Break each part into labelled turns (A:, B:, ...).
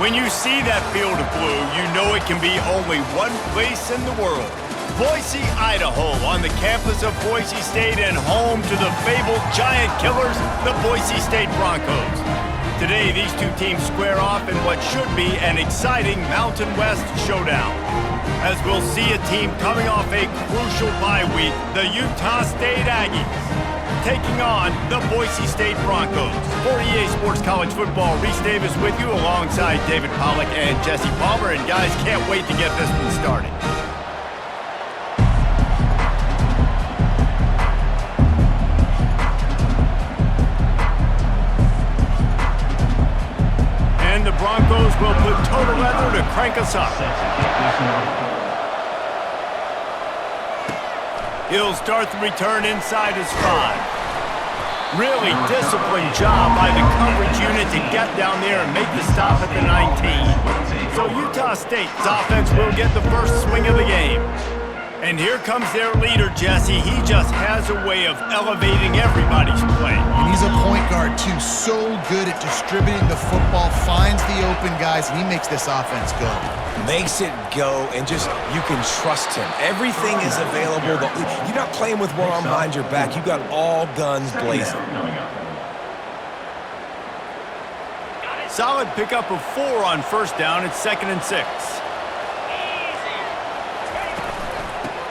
A: When you see that field of blue, you know it can be only one place in the world. Boise, Idaho, on the campus of Boise State and home to the fabled giant killers, the Boise State Broncos. Today, these two teams square off in what should be an exciting Mountain West showdown. As we'll see a team coming off a crucial bye week, the Utah State Aggies, taking on the Boise State Broncos. For EA Sports College Football, Reese Davis with you alongside David Pollack and Jesse Palmer. And guys, can't wait to get this one started. And the Broncos will put total leather to crank us up. He'll start the return inside his 5. Really disciplined job by the coverage unit to get down there and make the stop at the 19. So Utah State's offense will get the first swing of the game. And here comes their leader, Jesse. He just has a way of elevating everybody's play.
B: And he's a point guard, too. So good at distributing the football, finds the open guys, and he makes this offense go.
C: Makes it go, and just, you can trust him. Everything is available. You're not playing with one arm behind your back. You got all guns blazing.
A: Solid pickup of 4 on first down. It's 2nd and 6.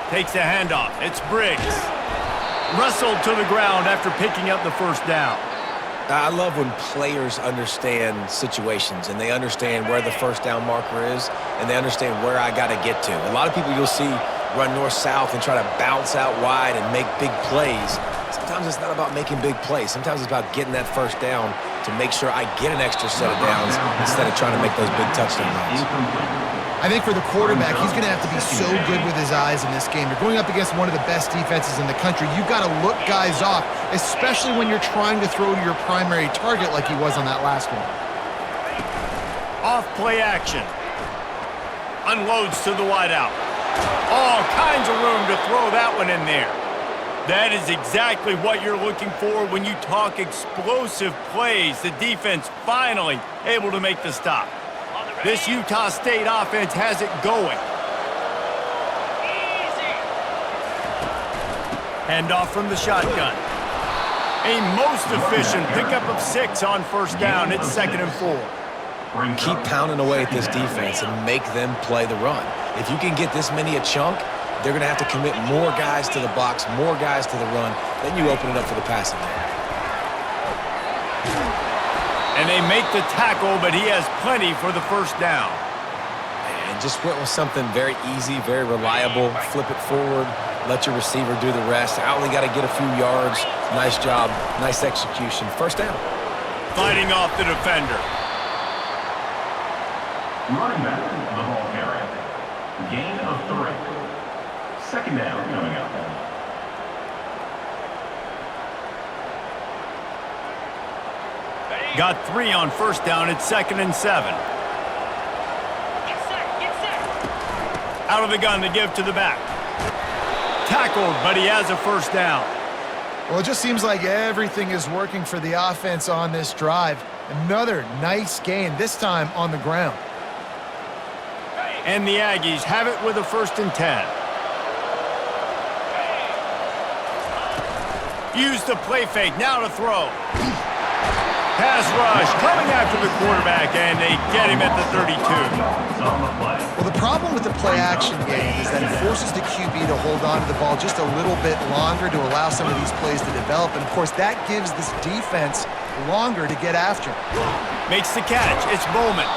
A: Takes the handoff. It's Briggs. Wrestled to the ground after picking up the first down.
C: I love when players understand situations and they understand where the first down marker is and they understand where I got to get to. A lot of people you'll see run north-south and try to bounce out wide and make big plays. Sometimes it's not about making big plays. Sometimes it's about getting that first down to make sure I get an extra set of downs instead of trying to make those big touchdown runs.
B: I think for the quarterback, he's going to have to be so good with his eyes in this game. You're going up against one of the best defenses in the country. You've got to look guys off, especially when you're trying to throw to your primary target like he was on that last one.
A: Off play action. Unloads to the wideout. All kinds of room to throw that one in there. That is exactly what you're looking for when you talk explosive plays. The defense finally able to make the stop. This Utah State offense has it going. Handoff from the shotgun. A most efficient pickup of 6 on first down. It's 2nd and 4.
C: Keep pounding away at this defense and make them play the run. If you can get this many a chunk, they're going to have to commit more guys to the box, more guys to the run. Then you open it up for the passing game.
A: And they make the tackle, but he has plenty for the first down.
C: And just went with something very easy, very reliable. Flip it forward, let your receiver do the rest. I only got to get a few yards. Nice job, nice execution. First down.
A: Fighting off the defender.
D: Running back, the ball carrier. Gain of 3. 2nd down coming up.
A: Got 3 on first down. It's 2nd and 7. Out of the gun to give to the back. Tackled, but he has a first down.
B: Well, it just seems like everything is working for the offense on this drive. Another nice gain, this time on the ground.
A: And the Aggies have it with a 1st and 10. Use the play fake, now to throw. Pass rush coming after the quarterback, and they get him at the 32.
B: Well, the problem with the play-action game is that it forces the QB to hold on to the ball just a little bit longer to allow some of these plays to develop. And, of course, that gives this defense longer to get after.
A: Makes the catch. It's Bowman.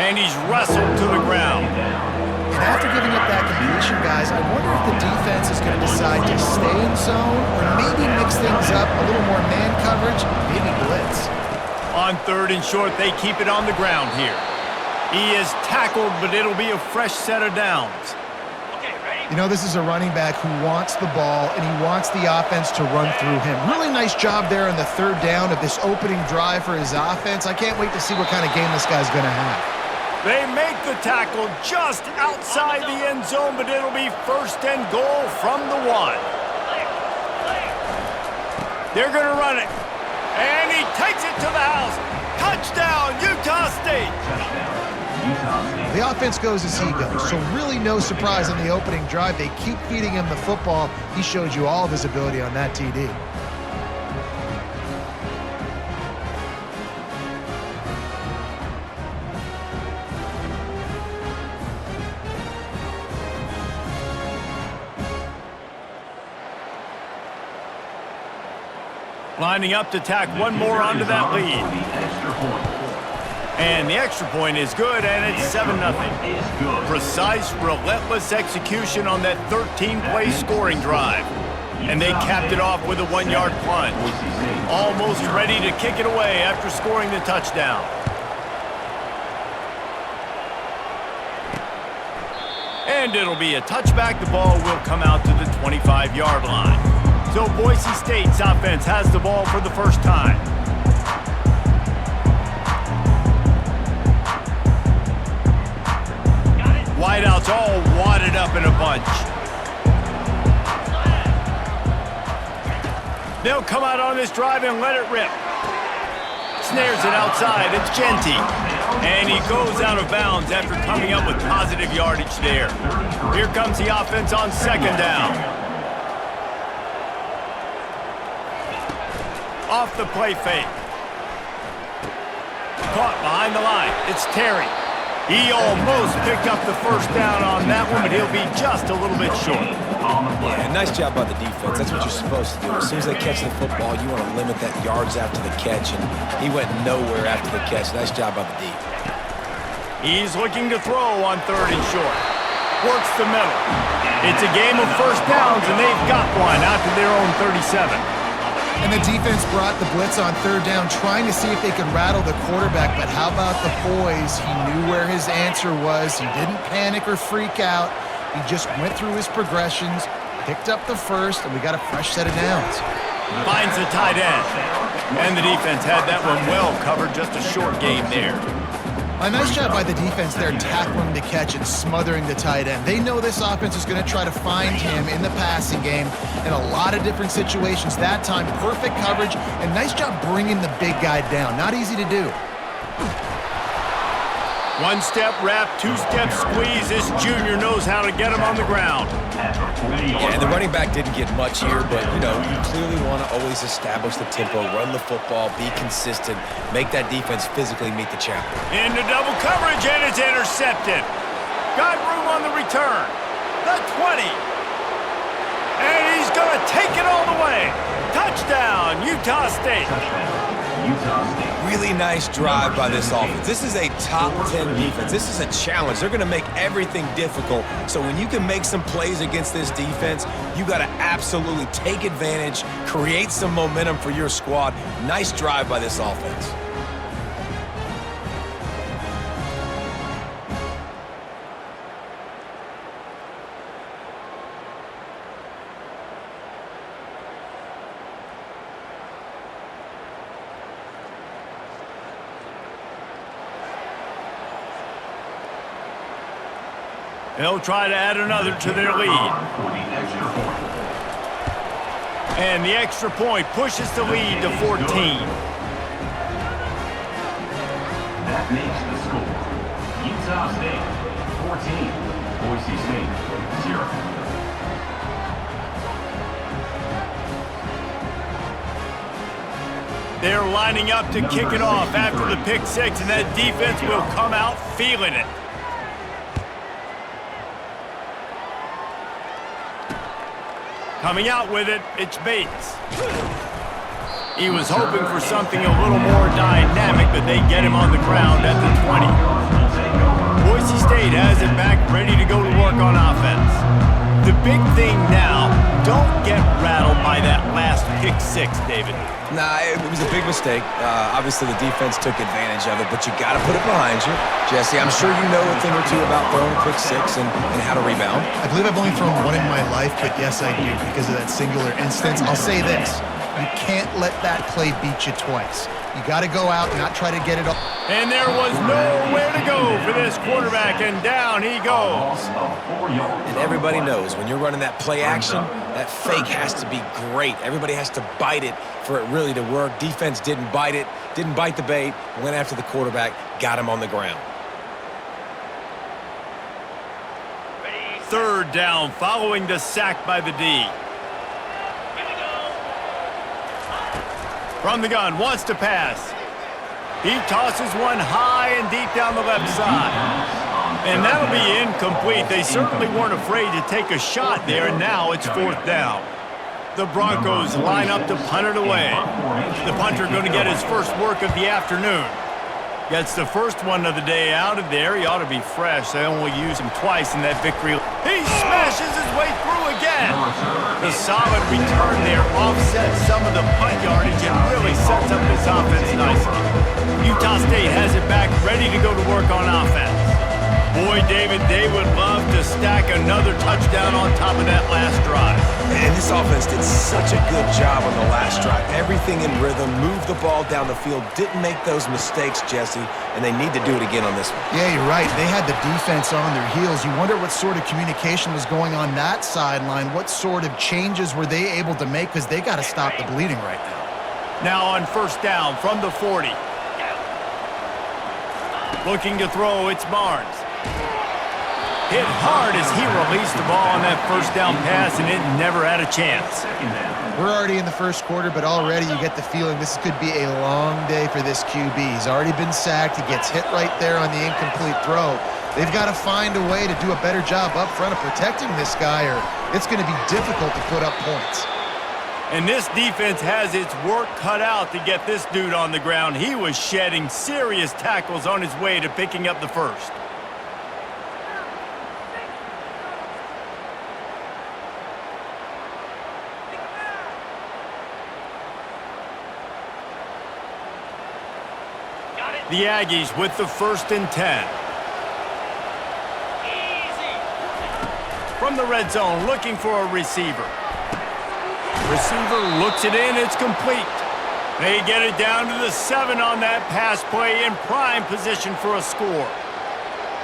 A: And he's wrestled to the ground.
B: And after giving up that completion, guys, I wonder if the defense is going to decide to stay in zone or maybe mix things up, a little more man coverage, maybe blitz.
A: On 3rd and short, they keep it on the ground here. He is tackled, but it'll be a fresh set of downs.
B: You know, this is a running back who wants the ball, and he wants the offense to run through him. Really nice job there on the 3rd down of this opening drive for his offense. I can't wait to see what kind of game this guy's going to have.
A: They make the tackle just outside the end zone, but it'll be 1st and goal from the 1. They're going to run it. And he takes it to the house. Touchdown, Utah State.
B: The offense goes as he goes, so really no surprise on the opening drive. They keep feeding him the football. He showed you all of his ability on that TD.
A: Lining up to tack one more onto that lead. And the extra point is good, and it's 7-0. Precise, relentless execution on that 13-play scoring drive. And they capped it off with a 1-yard plunge. Almost ready to kick it away after scoring the touchdown. And it'll be a touchback. The ball will come out to the 25-yard line. So Boise State's offense has the ball for the first time. Wideouts all wadded up in a bunch. They'll come out on this drive and let it rip. Snares it outside. It's Genty. And he goes out of bounds after coming up with positive yardage there. Here comes the offense on second down. Off the play fake. Caught behind the line. It's Terry. He almost picked up the first down on that one, but he'll be just a little bit short.
C: Yeah, nice job by the defense. That's what you're supposed to do. As soon as they catch the football, you want to limit that yards after the catch, and he went nowhere after the catch. Nice job by the D.
A: He's looking to throw on 3rd and short. Works the middle. It's a game of first downs, and they've got one out to their own 37.
B: And the defense brought the blitz on 3rd down, trying to see if they could rattle the quarterback. But how about the poise? He knew where his answer was. He didn't panic or freak out. He just went through his progressions, picked up the first, and we got a fresh set of downs.
A: Finds the tight end. And the defense had that one well covered. Just a short game there.
B: A nice job by the defense there, tackling the catch and smothering the tight end. They know this offense is going to try to find him in the passing game in a lot of different situations. That time, perfect coverage, and nice job bringing the big guy down. Not easy to do.
A: One-step wrap, two-step squeeze. This junior knows how to get him on the ground.
C: Yeah, and the running back didn't get much here, but, you know, you clearly want to always establish the tempo, run the football, be consistent, make that defense physically meet the challenge.
A: Into double coverage, and it's intercepted. Got room on the return. The 20. And he's going to take it all the way. Touchdown, Utah State.
C: Really nice drive by this offense. This is a top 10 defense. This is a challenge. They're going to make everything difficult. So when you can make some plays against this defense, you got to absolutely take advantage, create some momentum for your squad. Nice drive by this offense.
A: They'll try to add another to their lead. And the extra point pushes the lead to 14.
D: That makes the score. Utah State, 14. Boise State, 0.
A: They're lining up to kick it off after the pick six, and that defense will come out feeling it. Coming out with it, it's Bates. He was hoping for something a little more dynamic, but they get him on the ground at the 20. Boise State has it back, ready to go to work on offense. The big thing now, don't get rattled by that last pick six, David.
C: Nah, it was a big mistake. Obviously, the defense took advantage of it, but you got to put it behind you. Jesse, I'm sure you know a thing or two about throwing a pick six and how to rebound.
B: I believe I've only thrown one in my life, but yes, I do because of that singular instance. I'll say this. You can't let that play beat you twice. You got to go out and not try to get it all.
A: And there was nowhere to go for this quarterback, and down he goes.
C: And everybody knows when you're running that play action, that fake has to be great. Everybody has to bite it for it really to work. Defense didn't bite it, didn't bite the bait, went after the quarterback, got him on the ground.
A: Third down following the sack by the D. From the gun, wants to pass. He tosses one high and deep down the left side. And that'll be incomplete. They certainly weren't afraid to take a shot there, and now it's fourth down. The Broncos line up to punt it away. The punter going to get his first work of the afternoon. Gets the first one of the day out of there. He ought to be fresh. They only use him twice in that victory. He smashes his way through again. The solid return there offsets some of the punt yardage and really sets up this offense nicely. Utah State has it back, ready to go to work on offense. Boy, David, they would love to stack another touchdown on top of that last drive.
C: And this offense did such a good job on the last drive. Everything in rhythm, moved the ball down the field, didn't make those mistakes, Jesse, and they need to do it again on this one.
B: Yeah, you're right. They had the defense on their heels. You wonder what sort of communication was going on that sideline. What sort of changes were they able to make, because they got to stop the bleeding right now.
A: Now on first down from the 40. Looking to throw, it's Barnes. Hit hard as he released the ball on that first down pass, and it never had a chance.
B: We're already in the first quarter, but already you get the feeling this could be a long day for this QB. He's already been sacked. He gets hit right there on the incomplete throw. They've got to find a way to do a better job up front of protecting this guy, or it's going to be difficult to put up points.
A: And this defense has its work cut out to get this dude on the ground. He was shedding serious tackles on his way to picking up the first. The Aggies with the 1st and 10. From the red zone, looking for a receiver. Receiver looks it in, it's complete. They get it down to the 7 on that pass play, in prime position for a score.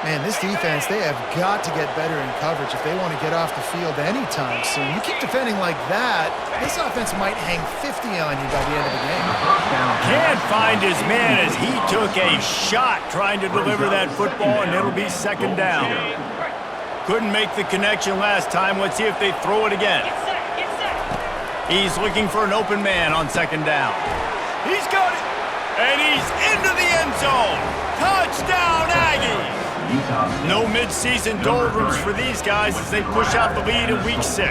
B: Man, this defense, they have got to get better in coverage if they want to get off the field anytime soon. You keep defending like that, this offense might hang 50 on you by the end of the game.
A: Can't find his man as he took a shot trying to deliver that football, and it'll be second down. Couldn't make the connection last time. Let's see if they throw it again. He's looking for an open man on second down. He's got it, and he's into the end zone. Touchdown, Aggies! No mid-season doldrums for these guys as they push out the lead in week 6.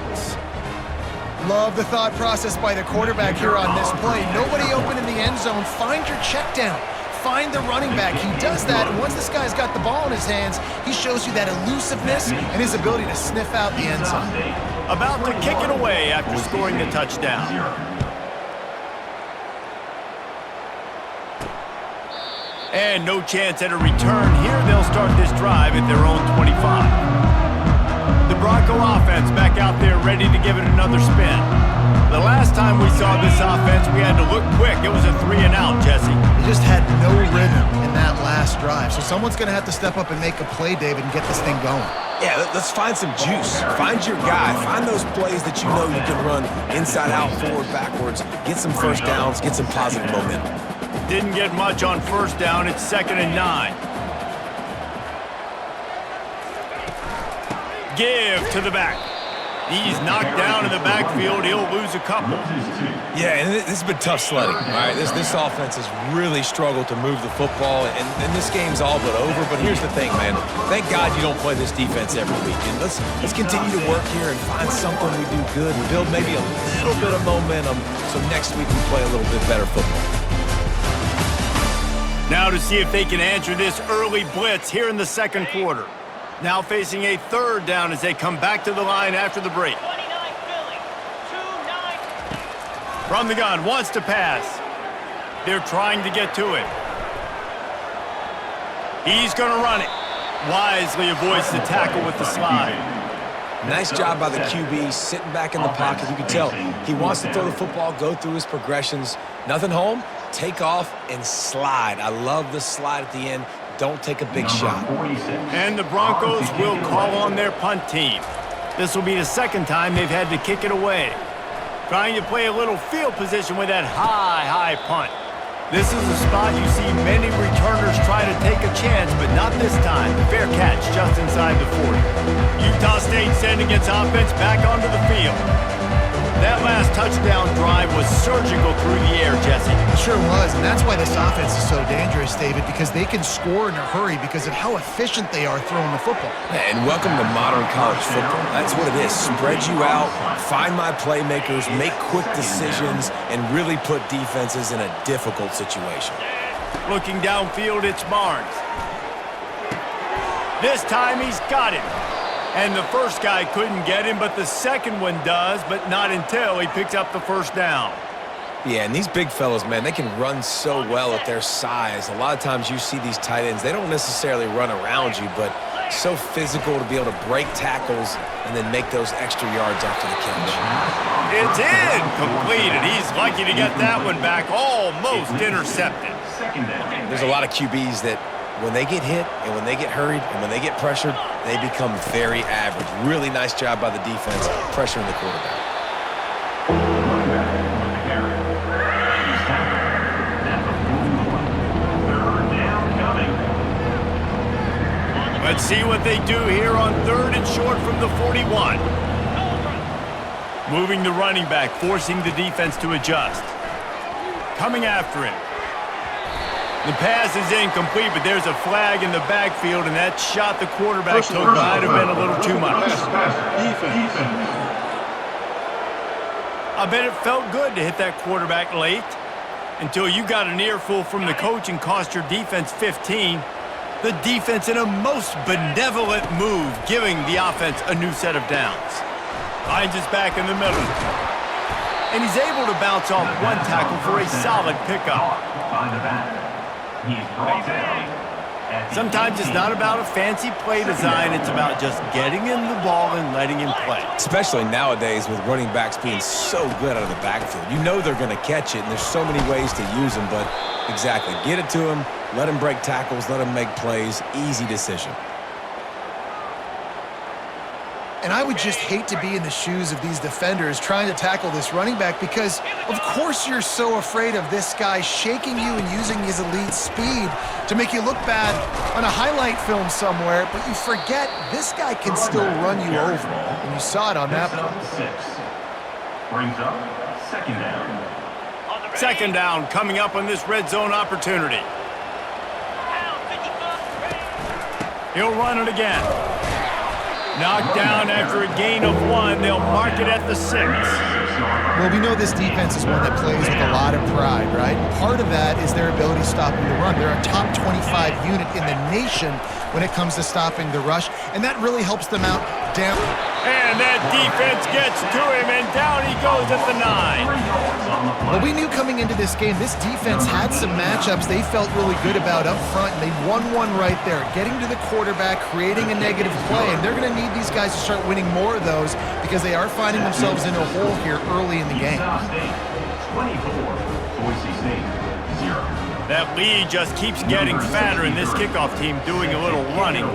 B: Love the thought process by the quarterback here on this play. Nobody open in the end zone. Find your check down. Find the running back. He does that, and once this guy's got the ball in his hands, he shows you that elusiveness and his ability to sniff out the end zone.
A: About to kick it away after scoring the touchdown. And no chance at a return here. They'll start this drive at their own 25. The Bronco offense back out there ready to give it another spin. The last time we saw this offense, we had to look quick. It was a 3-and-out, Jesse.
B: They just had no rhythm in that last drive. So someone's going to have to step up and make a play, David, and get this thing going.
C: Yeah, let's find some juice. Find your guy. Find those plays that you know you can run inside out, forward, backwards. Get some first downs. Get some positive momentum.
A: Didn't get much on first down. It's 2nd and 9. Give to the back. He's knocked down in the backfield. He'll lose a couple.
C: Yeah, and this has been tough sledding. All right, this offense has really struggled to move the football, and this game's all but over. But here's the thing, man. Thank God you don't play this defense every week. And let's continue to work here and find something we do good and build maybe a little bit of momentum so next week we play a little bit better football.
A: Now to see if they can answer this early blitz here in the second quarter. Now facing a 3rd down as they come back to the line after the break. From the gun, wants to pass. They're trying to get to it. He's going to run it. Wisely avoids the tackle with the slide.
C: Nice job by the QB, sitting back in the pocket. You can tell he wants to throw the football, go through his progressions. Nothing home, take off, and slide. I love the slide at the end. Don't take a big shot.
A: And the Broncos will call on their punt team. This will be the 2nd time they've had to kick it away. Trying to play a little field position with that high punt. This is a spot you see many returners try to take a chance, but not this time. Fair catch just inside the 40. Utah State sending its offense back onto the field. That last touchdown drive was surgical through the air, Jesse.
B: It sure was, and that's why this offense is so dangerous, David, because they can score in a hurry because of how efficient they are throwing the football.
C: Yeah, and welcome to modern college football. That's what it is. Spread you out, find my playmakers, make quick decisions, and really put defenses in a difficult situation.
A: Looking downfield, it's Barnes. This time he's got him. And the first guy couldn't get him, but the second one does, but not until he picks up the first down.
C: Yeah, and these big fellas, man, they can run so well at their size. A lot of times you see these tight ends, they don't necessarily run around you, but so physical to be able to break tackles and then make those extra yards after the catch.
A: It's completed. He's lucky to get that one back, almost intercepted.
C: There's a lot of QBs that when they get hit and when they get hurried and when they get pressured, they become very average. Really nice job by the defense pressuring the quarterback.
A: Let's see what they do here on 3rd and short from the 41. Moving the running back, forcing the defense to adjust. Coming after him. The pass is incomplete, but there's a flag in the backfield, and that shot the quarterback took might have been a little too much. I bet it felt good to hit that quarterback late until you got an earful from the coach and cost your defense 15. The defense in a most benevolent move, giving the offense a new set of downs. Hines is back in the middle. And he's able to bounce off one tackle for a solid pickup. Sometimes it's not about a fancy play design, it's about just getting him the ball and letting him play.
C: Especially nowadays with running backs being so good out of the backfield. You know they're going to catch it, and there's so many ways to use them, but exactly, get it to him, let him break tackles, let him make plays, easy decision.
B: And I would just hate to be in the shoes of these defenders trying to tackle this running back because, of course, you're so afraid of this guy shaking you and using his elite speed to make you look bad on a highlight film somewhere, but you forget this guy can still run you over. And you saw it on that play.
D: Brings up 2nd down.
A: 2nd down coming up on this red zone opportunity. He'll run it again. Knocked down after a gain of 1. They'll mark it at the 6.
B: Well, we know this defense is one that plays with a lot of pride, right? Part of that is their ability stopping the run. They're a top 25 unit in the nation when it comes to stopping the rush, and that really helps them out down.
A: And that defense gets to him, and down he goes at the 9.
B: Well, we knew coming into this game, this defense had some matchups they felt really good about up front, and they won one right there, getting to the quarterback, creating a negative play, and they're going to need these guys to start winning more of those because they are finding themselves in a hole here early in the game.
D: 24, Boise State, 0.
A: That lead just keeps getting fatter, and this kickoff team doing a little running.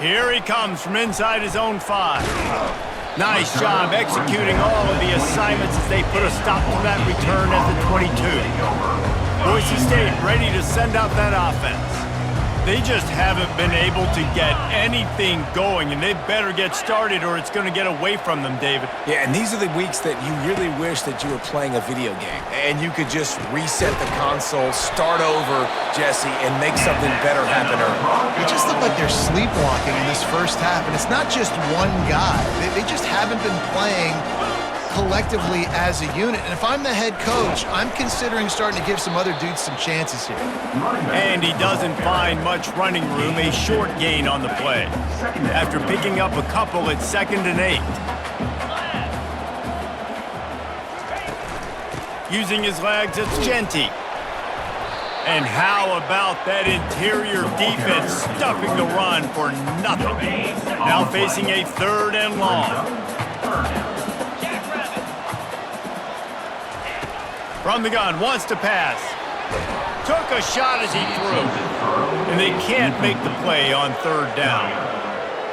A: Here he comes from inside his own 5. Nice job executing all of the assignments as they put a stop to that return at the 22. Boise State ready to send out that offense. They just haven't been able to get anything going, and they better get started or it's going to get away from them, David.
C: Yeah, and these are the weeks that you really wish that you were playing a video game and you could just reset the console, start over, Jesse, and make something better happen early.
B: It just looked like they're sleepwalking in this first half, and it's not just one guy. They just haven't been playing collectively as a unit. And if I'm the head coach, I'm considering starting to give some other dudes some chances here.
A: And he doesn't find much running room, a short gain on the play. After picking up a couple at 2nd and 8. Using his legs, it's Genty. And how about that interior defense stuffing the run for nothing? Now facing a 3rd and long. From the gun, wants to pass. Took a shot as he threw. And they can't make the play on 3rd down.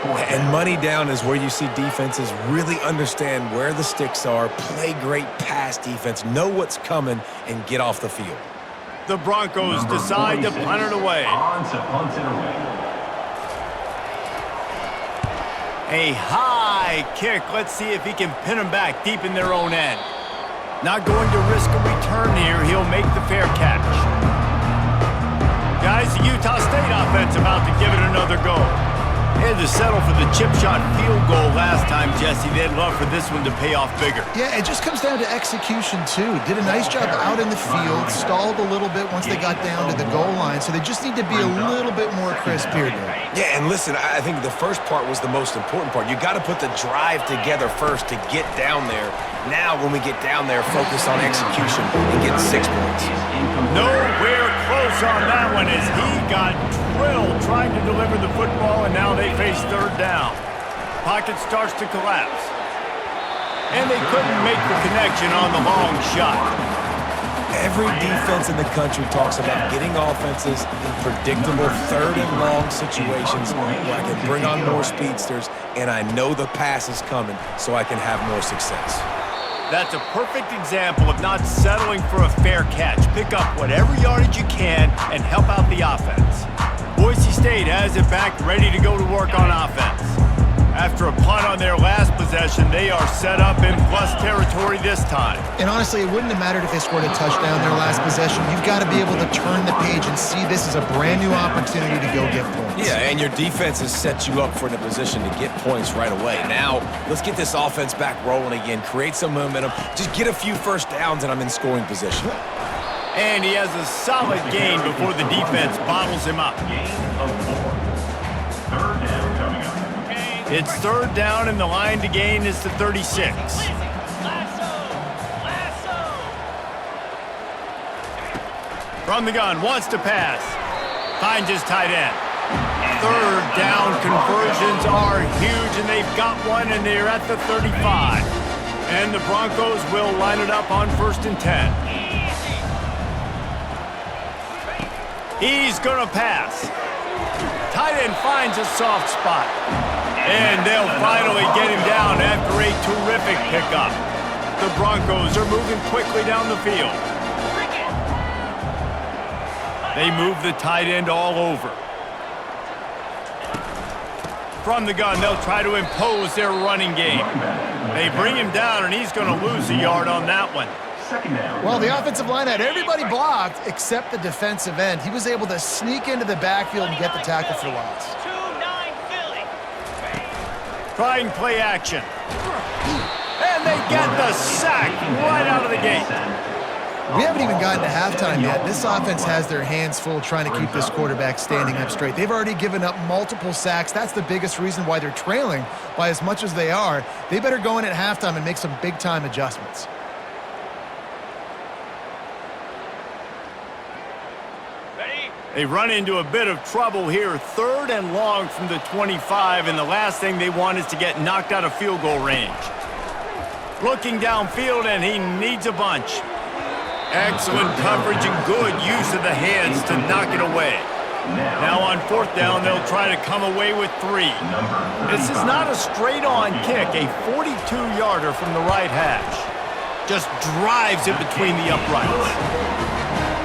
C: And money down is where you see defenses really understand where the sticks are, play great pass defense, know what's coming, and get off the field.
A: The Broncos decide to punt it away.
D: On to punt it away.
A: A high kick. Let's see if he can pin them back deep in their own end. Not going to risk a return here. He'll make the fair catch. Guys, the Utah State offense about to give it another go. They had to settle for the chip shot field goal last time, Jesse. They'd love for this one to pay off bigger.
B: Yeah, it just comes down to execution, too. Did a nice job out in the field, stalled a little bit once they got down to the goal line, so they just need to be a little bit more crisp here.
C: Yeah, and listen, I think the first part was the most important part. You got to put the drive together first to get down there. Now, when we get down there, focus on execution and get 6 points.
A: Nowhere close on that one as he got drilled trying to deliver the football, and now they face third down. Pocket starts to collapse. And they couldn't make the connection on the long shot.
C: Every defense in the country talks about getting offenses in predictable third and long situations where I can bring on more speedsters and I know the pass is coming so I can have more success.
A: That's a perfect example of not settling for a fair catch. Pick up whatever yardage you can and help out the offense. Boise State has it back, ready to go to work on offense. After a punt on their last possession, they are set up in plus territory this time.
B: And honestly, it wouldn't have mattered if they scored a touchdown their last possession. You've got to be able to turn the page and see this is a brand new opportunity to go get points.
C: Yeah, and your defense has set you up for in a position to get points right away. Now, let's get this offense back rolling again, create some momentum, just get a few first downs, and I'm in scoring position.
A: And he has a solid gain before the defense bottles him up.
D: Gain of 4. Third down coming up.
A: It's third down, and the line to gain is to 36. From the gun, wants to pass. Finds his tight end. Third down conversions are huge, and they've got one, and they're at the 35. And the Broncos will line it up on 1st and 10. He's going to pass. Tight end finds a soft spot. And they'll finally get him down after a terrific pickup. The Broncos are moving quickly down the field. They move the tight end all over. From the gun, they'll try to impose their running game. They bring him down, and he's going to lose a yard on that one.
B: Well, the offensive line had everybody blocked except the defensive end. He was able to sneak into the backfield and get the tackle for loss.
A: Trying play action. And they get the sack right out of the gate.
B: We haven't even gotten to halftime yet. This offense has their hands full trying to keep this quarterback standing up straight. They've already given up multiple sacks. That's the biggest reason why they're trailing by as much as they are. They better go in at halftime and make some big-time adjustments.
A: They run into a bit of trouble here. Third and long from the 25, and the last thing they want is to get knocked out of field goal range. Looking downfield, and he needs a bunch. Excellent coverage and good use of the hands to knock it away. Now on 4th down, they'll try to come away with 3. This is not a straight-on kick, a 42-yarder from the right hash. Just drives it between the uprights.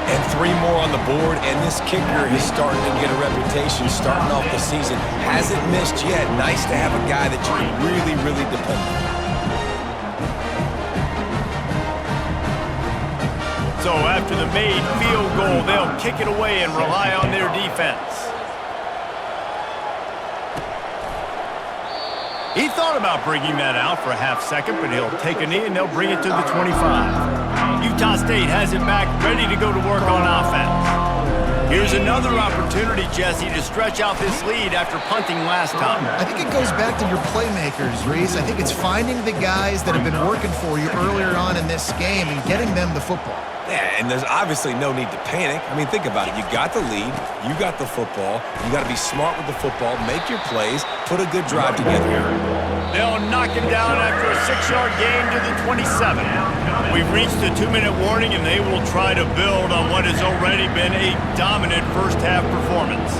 C: And 3 more on the board, and this kicker is starting to get a reputation starting off the season. Hasn't missed yet. Nice to have a guy that you can really, really depend on.
A: So after the made field goal, they'll kick it away and rely on their defense. He thought about bringing that out for a half second, but he'll take a knee and they'll bring it to the 25. Utah State has it back, ready to go to work on offense. Here's another opportunity, Jesse, to stretch out this lead after punting last time.
B: I think it goes back to your playmakers, Reese. I think it's finding the guys that have been working for you earlier on in this game and getting them the football.
C: Yeah, and there's obviously no need to panic. I mean, think about it. You got the lead. You got the football. You got to be smart with the football. Make your plays. Put a good drive together here.
A: They'll knock him down after a 6-yard gain to the 27. We've reached the 2-minute warning, and they will try to build on what has already been a dominant first-half performance.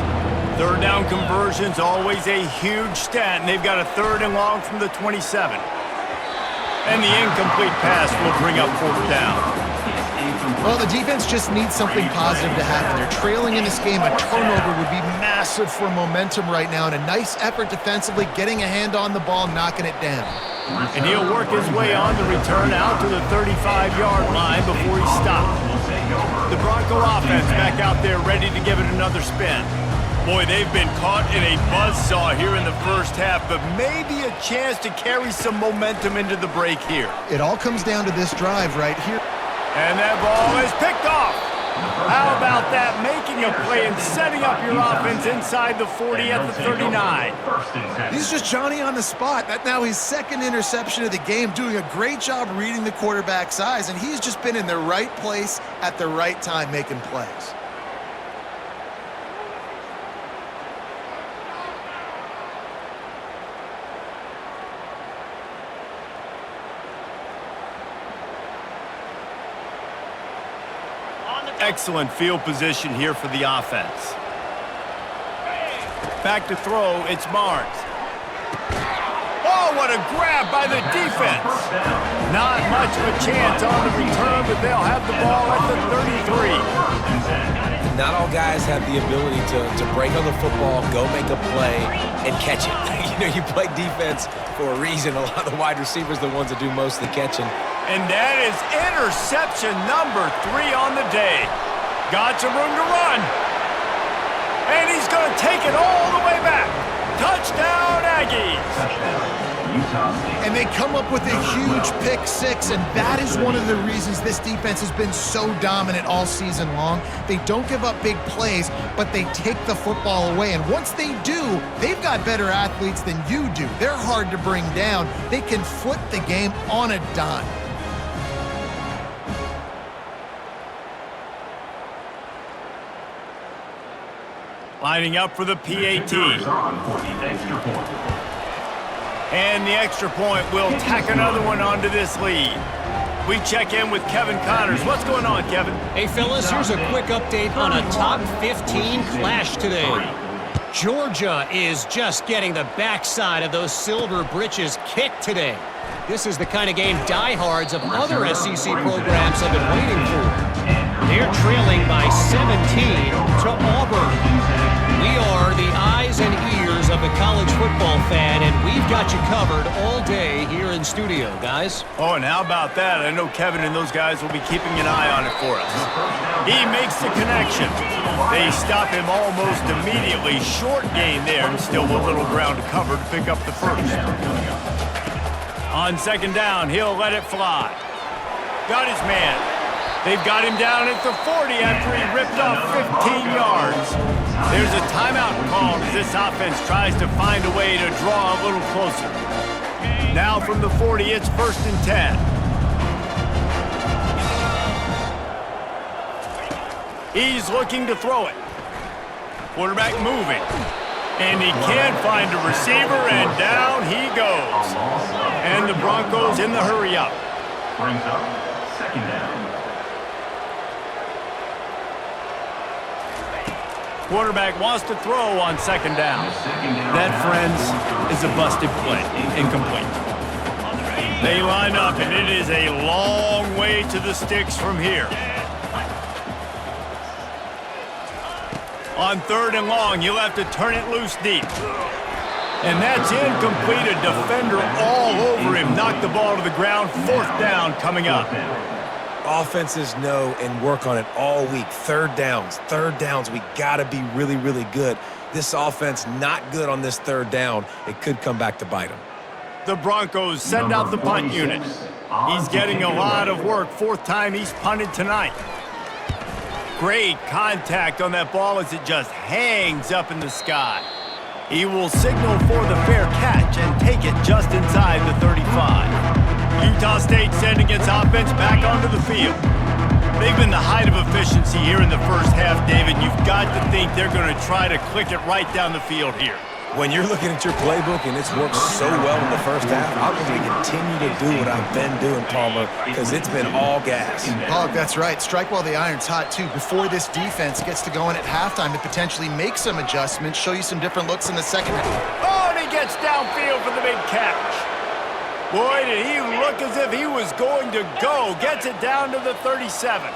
A: Third down conversion's always a huge stat, and they've got a 3rd and long from the 27. And the incomplete pass will bring up 4th down.
B: Well, the defense just needs something positive to happen. They're trailing in this game. A turnover would be massive for momentum right now, and a nice effort defensively, getting a hand on the ball, knocking it down.
A: And he'll work his way on the return out to the 35-yard line before he stops. The Bronco offense back out there ready to give it another spin. Boy, they've been caught in a buzzsaw here in the first half, but maybe a chance to carry some momentum into the break here.
B: It all comes down to this drive right here.
A: And that ball is picked off. How about that? Making a play and setting up your offense inside the 40 at the 39.
B: He's just Johnny on the spot. That's now his 2nd interception of the game, doing a great job reading the quarterback's eyes, and he's just been in the right place at the right time making plays.
A: Excellent field position here for the offense. Back to throw, it's Barnes. Oh, what a grab by the defense. Not much of a chance on the return, but they'll have the ball at the 33.
C: Not all guys have the ability to break on the football, go make a play, and catch it. You play defense for a reason. A lot of the wide receivers are the ones that do most of the catching.
A: And that is interception number 3 on the day. Got some room to run. And he's going to take it all the way back. Touchdown, Aggies.
B: And they come up with a huge pick-6, and that is one of the reasons this defense has been so dominant all season long. They don't give up big plays, but they take the football away. And once they do, they've got better athletes than you do. They're hard to bring down. They can flip the game on a dime.
A: Lining up for the PAT. And the extra point will tack another one onto this lead. We check in with Kevin Connors. What's going on, Kevin?
E: Hey, fellas, here's a quick update on a top 15 clash today. Georgia is just getting the backside of those silver britches kicked today. This is the kind of game diehards of other SEC programs have been waiting for. They're trailing by 17 to Auburn. We are the eyes and ears of the college football fan, and we've got you covered all day here in studio, guys.
A: Oh, and how about that? I know Kevin and those guys will be keeping an eye on it for us. He makes the connection. They stop him almost immediately. Short gain there, and still a little ground to cover to pick up the first. On 2nd down, he'll let it fly. Got his man. They've got him down at the 40 after he ripped off 15 yards. There's a timeout called as this offense tries to find a way to draw a little closer. Now from the 40, it's 1st and 10. He's looking to throw it. Quarterback moving. And he can't find a receiver, and down he goes. And the Broncos in the hurry-up.
D: Brings up 2nd down.
A: Quarterback wants to throw on 2nd down. That, friends, is a busted play. Incomplete. They line up, and it is a long way to the sticks from here. On 3rd and long, you'll have to turn it loose deep. And that's incomplete. A defender all over him. Knocked the ball to the ground. 4th down coming up.
C: Offenses know and work on it all week. 3rd downs. We got to be really, really good. This offense not good on this 3rd down. It could come back to bite them.
A: The Broncos send out the punt unit. He's getting a lot of work. 4th time he's punted tonight. Great contact on that ball as it just hangs up in the sky. He will signal for the fair catch and take it just inside the 35. Utah State sending its offense back onto the field. They've been the height of efficiency here in the first half, David. You've got to think they're going to try to click it right down the field here.
C: When you're looking at your playbook and it's worked so well in the first half, I'm going to continue to do what I've been doing, Palmer, because it's been all gas.
B: Oh, that's right. Strike while the iron's hot, too. Before this defense gets to going at halftime to potentially make some adjustments, show you some different looks in the second half.
A: Oh, and he gets downfield for the big catch. Boy, did he look as if he was going to go. Gets it down to the 37.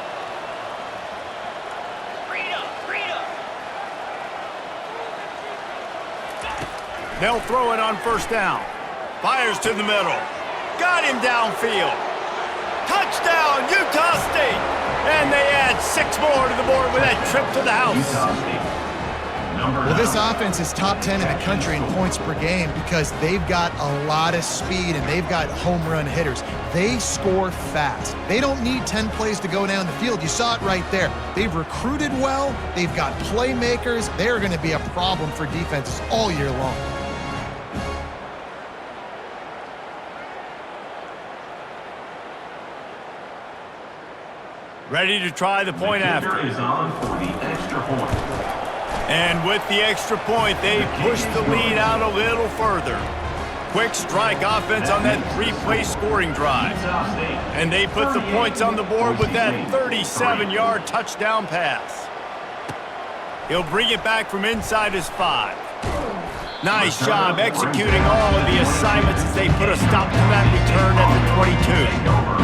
A: They'll throw it on first down. Fires to the middle. Got him downfield. Touchdown, Utah State! And they add 6 more to the board with that trip to the house.
D: Utah State.
B: Well, this offense is top 10 in the country in points per game because they've got a lot of speed and they've got home run hitters. They score fast. They don't need 10 plays to go down the field. You saw it right there. They've recruited well. They've got playmakers. They're going to be a problem for defenses all year long.
A: Ready to try the point after.
D: Is on for the extra point.
A: And with the extra point, they push the lead out a little further. Quick strike offense on that 3-play scoring drive. And they put the points on the board with that 37-yard touchdown pass. He'll bring it back from inside his 5. Nice job executing all of the assignments as they put a stop to that return at the 22.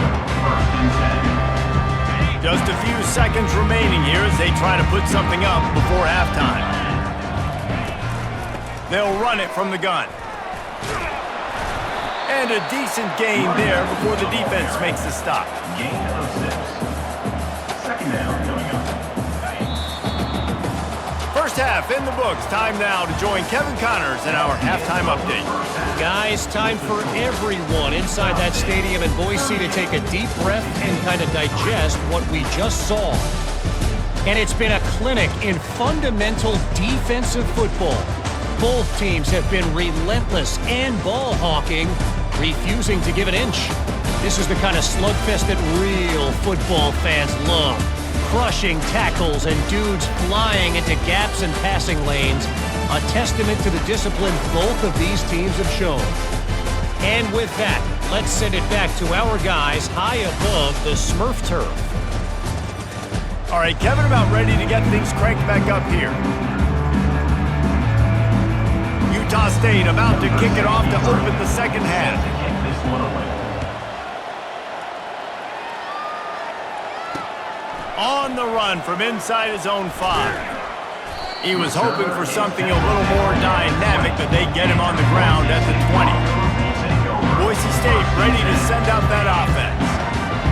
A: Just a few seconds remaining here as they try to put something up before halftime. They'll run it from the gun. And a decent gain there before the defense makes the stop.
D: Gain of 6. Second down coming up.
A: First half in the books. Time now to join Kevin Connors in our halftime update.
E: Guys, time for everyone inside that stadium in Boise to take a deep breath and kind of digest what we just saw. And it's been a clinic in fundamental defensive football. Both teams have been relentless and ball hawking, refusing to give an inch. This is the kind of slugfest that real football fans love. Crushing tackles and dudes flying into gaps and passing lanes. A testament to the discipline both of these teams have shown. And with that, let's send it back to our guys high above the Smurf turf.
A: All right, Kevin, about ready to get things cranked back up here. Utah State about to kick it off to open the second half.
D: This one away.
A: On the run from inside his own 5. He was hoping for something a little more dynamic, but they get him on the ground at the 20. Boise State ready to send out that offense.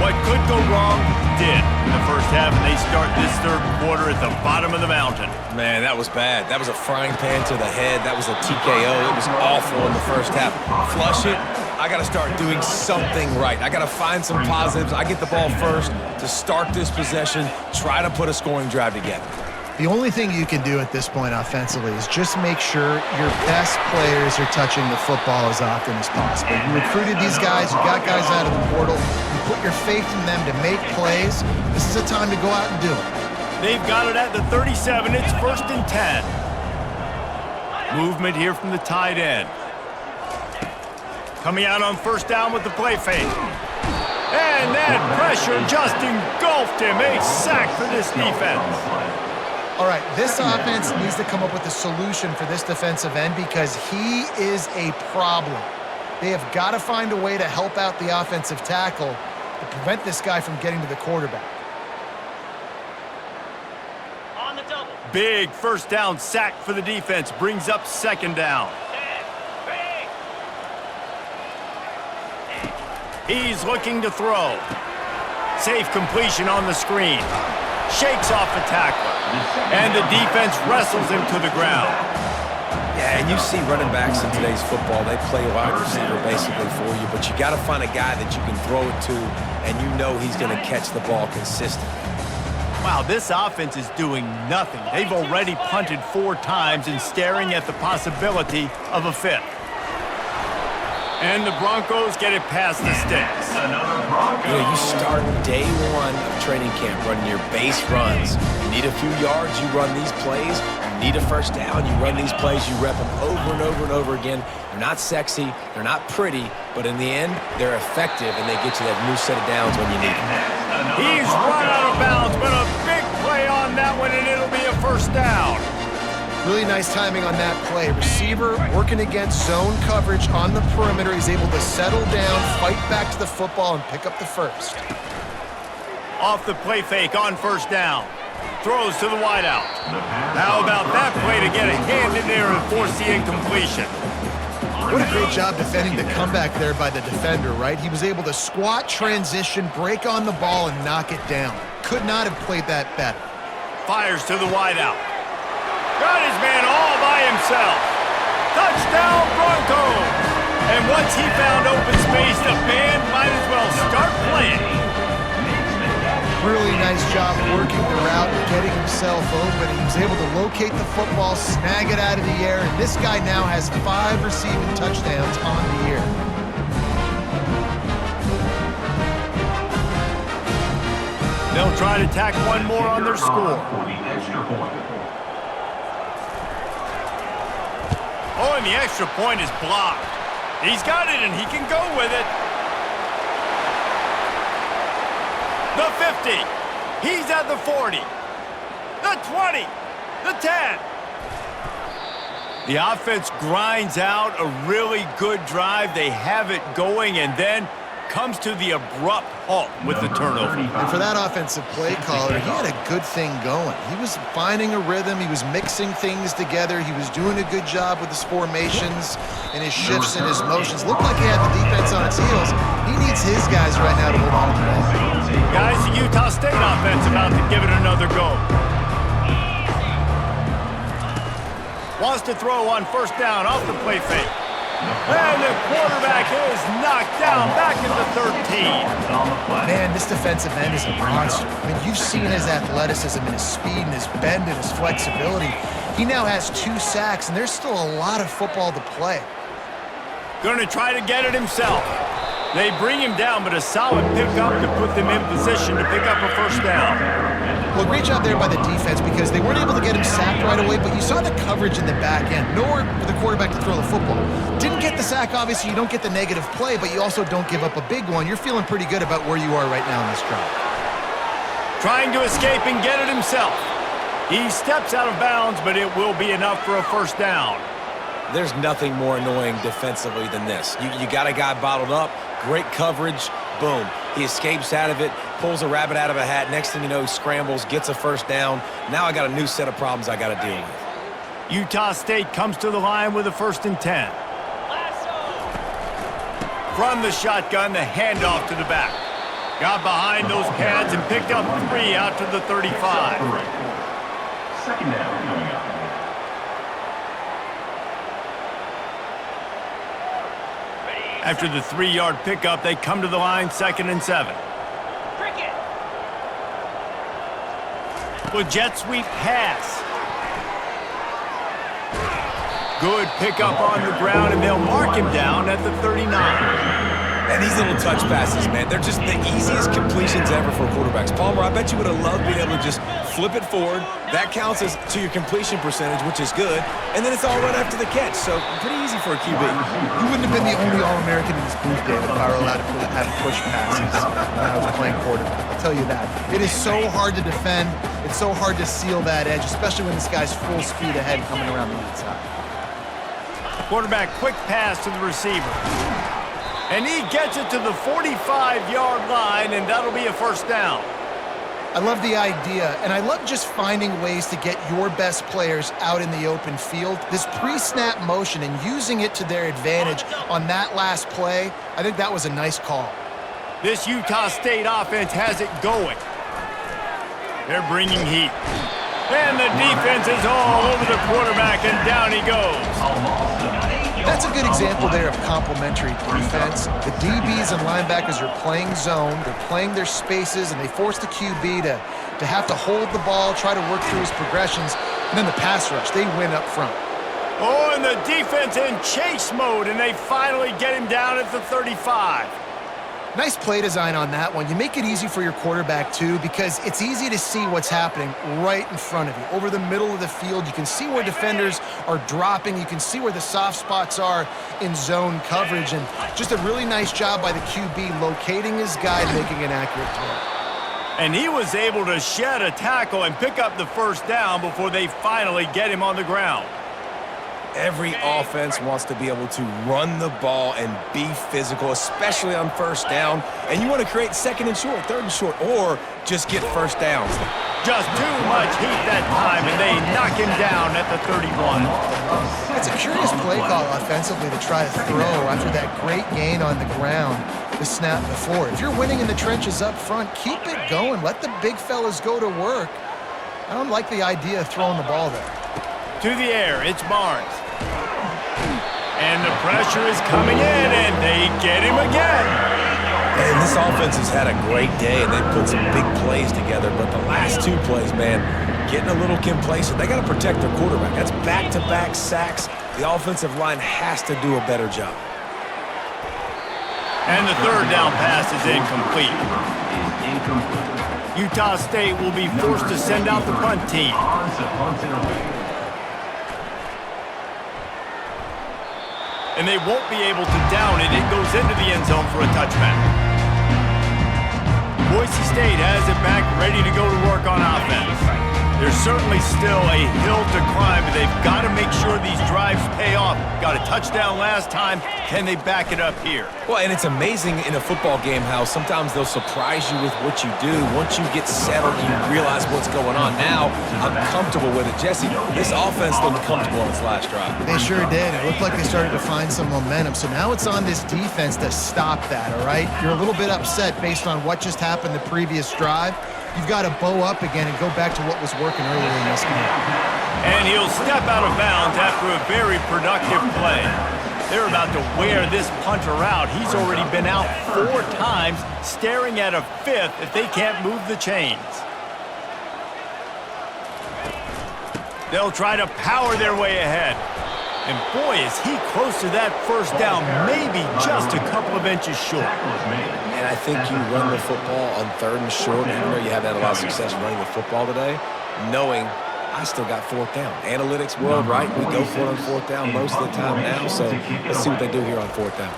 A: What could go wrong did in the first half, and they start this third quarter at the bottom of the mountain.
C: Man, that was bad. That was a frying pan to the head. That was a TKO. It was awful in the first half. Flush it. I got to start doing something right. I got to find some positives. I get the ball first to start this possession, try to put a scoring drive together.
B: The only thing you can do at this point offensively is just make sure your best players are touching the football as often as possible. You recruited these guys, you got guys out of the portal, you put your faith in them to make plays. This is a time to go out and do it.
A: They've got it at the 37. It's 1st and 10. Movement here from the tight end. Coming out on first down with the play fake. And that pressure just engulfed him. A sack for this defense.
B: All right, this offense needs to come up with a solution for this defensive end because he is a problem. They have got to find a way to help out the offensive tackle to prevent this guy from getting to the quarterback.
E: On the double.
A: Big first down sack for the defense. Brings up second down. He's looking to throw. Safe completion on the screen. Shakes off the tackler. And the defense wrestles him to the ground.
C: Yeah, and you see running backs in today's football, they play wide receiver basically for you, but you got to find a guy that you can throw it to, and you know he's going to catch the ball consistently.
A: Wow, this offense is doing nothing. They've already punted 4 times and staring at the possibility of a 5th. And the Broncos get it past the sticks.
D: Another
C: You know, you start day one of training camp running your base runs. You need a few yards, you run these plays. You need a first down, you run these plays, you rep them over and over and over again. They're not sexy, they're not pretty, but in the end, they're effective, and they get you that new set of downs when you need them.
A: He's run out of bounds, but a big play on that one, and it'll be a first down.
B: Really nice timing on that play. Receiver working against zone coverage on the perimeter. He's able to settle down, fight back to the football, and pick up the first.
A: Off the play fake on first down. Throws to the wideout. How about that play to get a hand in there and force the incompletion?
B: What a great job defending the comeback there by the defender, right? He was able to squat, transition, break on the ball, and knock it down. Could not have played that better.
A: Fires to the wideout. Got his man all by himself. Touchdown Broncos! And once he found open space, the band might as well start playing.
B: Really nice job working the route, getting himself open. He was able to locate the football, snag it out of the air, and this guy now has 5 receiving touchdowns on the year.
A: They'll try to tack one more on their score.
D: For the extra point.
A: Oh, and the extra point is blocked. He's got it, and he can go with it. The 50. He's at the 40. The 20. The 10. The offense grinds out a really good drive. They have it going, and then comes to the abrupt halt with the turnover.
B: And for that offensive play caller, he had a good thing going. He was finding a rhythm. He was mixing things together. He was doing a good job with his formations and his shifts and his motions. Looked like he had the defense on its heels. He needs his guys right now to hold on to the ball.
A: Guys, the Utah State offense about to give it another go. Wants to throw on first down off the play fake. And the quarterback is knocked down back at the 13.
B: Man, this defensive end is a monster. I mean, you've seen his athleticism and his speed and his bend and his flexibility. He now has 2 sacks, and there's still a lot of football to play.
A: Going to try to get it himself. They bring him down, but a solid pickup to put them in position to pick up a first down.
B: Well, great job there by the defense because they weren't able to get him sacked right away, but you saw the coverage in the back end. Nowhere for the quarterback to throw the football. Didn't get the sack, obviously. You don't get the negative play, but you also don't give up a big one. You're feeling pretty good about where you are right now in this drive.
A: Trying to escape and get it himself. He steps out of bounds, but it will be enough for a first down.
C: There's nothing more annoying defensively than this. You got a guy bottled up, great coverage, boom. He escapes out of it, pulls a rabbit out of a hat. Next thing you know, he scrambles, gets a first down. Now I got a new set of problems I got to deal with.
A: Utah State comes to the line with a 1st and 10. From the shotgun, the handoff to the back. Got behind those pads and picked up 3 out to the 35.
D: Second down coming up.
A: After the 3-yard pickup, they come to the line 2nd and 7. With jet sweep pass. Good pickup on the ground, and they'll mark him down at the 39.
C: And these little touch passes, man, they're just the easiest completions ever for quarterbacks. Palmer, I bet you would have loved being able to just flip it forward. That counts as to your completion percentage, which is good. And then it's all right after the catch, so pretty easy for a QB.
B: You wouldn't have been the only All-American in this booth, David, if I were allowed to have push passes when I was playing quarterback. I'll tell you that. It is so hard to defend. It's so hard to seal that edge, especially when this guy's full speed ahead coming around the outside.
A: Quarterback quick pass to the receiver. And he gets it to the 45-yard line, and that'll be a first down.
B: I love the idea, and I love just finding ways to get your best players out in the open field. This pre-snap motion and using it to their advantage on that last play, I think that was a nice call.
A: This Utah State offense has it going. They're bringing heat. And the defense is all over the quarterback, and down he goes.
B: That's a good example there of complementary defense. The DBs and linebackers are playing zone, they're playing their spaces, and they force the QB to have to hold the ball, try to work through his progressions, and then the pass rush, they win up front.
A: Oh, and the defense in chase mode, and they finally get him down at the 35.
B: Nice play design on that one. You make it easy for your quarterback, too, because it's easy to see what's happening right in front of you. Over the middle of the field, you can see where defenders are dropping. You can see where the soft spots are in zone coverage. And just a really nice job by the QB locating his guy, making an accurate throw.
A: And he was able to shed a tackle and pick up the first down before they finally get him on the ground.
C: Every offense wants to be able to run the ball and be physical, especially on first down. And you want to create second and short, third and short, or just get first downs.
A: Just too much heat that time, and they knock him down at the 31.
B: It's a curious play call offensively to try to throw after that great gain on the ground the snap before. If you're winning in the trenches up front, keep it going. Let the big fellas go to work. I don't like the idea of throwing the ball there.
A: To the air, it's Barnes. And the pressure is coming in, and they get him again.
C: And this offense has had a great day, and they've put some big plays together. But the last two plays, man, getting a little complacent. They got to protect their quarterback. That's back-to-back sacks. The offensive line has to do a better job.
A: And the third down pass is incomplete. Utah State will be forced to send out the punt team. And they won't be able to down it. It goes into the end zone for a touchback. Boise State has it back, ready to go to work on offense. There's certainly still a hill to climb, but they've got to make sure these drives pay off. Got a touchdown last time. Can they back it up here?
C: Well, and it's amazing in a football game how sometimes they'll surprise you with what you do. Once you get settled, you realize what's going on. Now, I'm comfortable with it. Jesse, this offense looked comfortable on its last drive.
B: They sure did. It looked like they started to find some momentum. So now it's on this defense to stop that, all right? You're a little bit upset based on what just happened the previous drive. You've got to bow up again and go back to what was working earlier in this game.
A: And he'll step out of bounds after a very productive play. They're about to wear this punter out. He's already been out 4 times, staring at a 5th if they can't move the chains. They'll try to power their way ahead. And boy, is he close to that first down, maybe just a couple of inches short.
C: And I think you run the football on third and short, even though you haven't had a lot of success running the football today, knowing I still got 4th down. Analytics world, right? We go for it on 4th down most of the time now, so let's see what they do here on 4th down.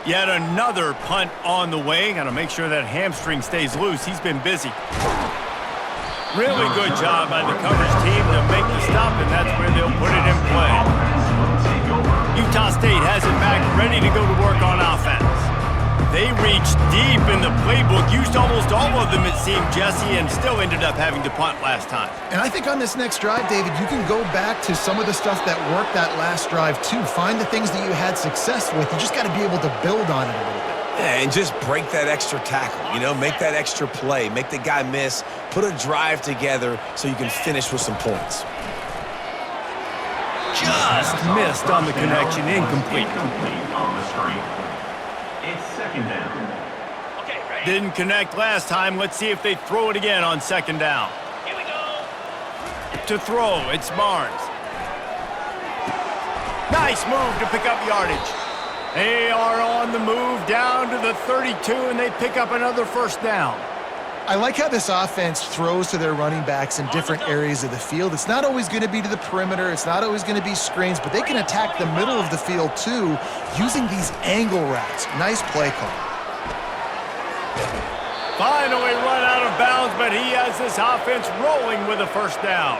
A: Yet another punt on the way. Got to make sure that hamstring stays loose. He's been busy. Really good job by the coverage team to make the stop, and that's where they'll put it in play. Utah State has it back, ready to go to work on offense. They reached deep in the playbook, used almost all of them, it seemed, Jesse, and still ended up having to punt last time.
B: And I think on this next drive, David, you can go back to some of the stuff that worked that last drive, too. Find the things that you had success with. You just got to be able to build on it a little bit.
C: Yeah, and just break that extra tackle, you know, make that extra play, make the guy miss, put a drive together so you can finish with some points.
A: Just missed on the connection, incomplete.
D: On the screen. It's 2nd down.
A: Didn't connect last time. Let's see if they throw it again on 2nd down.
F: Here we go.
A: To throw, it's Barnes. Nice move to pick up yardage. They are on the move down to the 32, and they pick up another first down.
B: I like how this offense throws to their running backs in different areas of the field. It's not always going to be to the perimeter. It's not always going to be screens, but they can attack the middle of the field, too, using these angle routes. Nice play call.
A: Finally run out of bounds, but he has this offense rolling with a first down.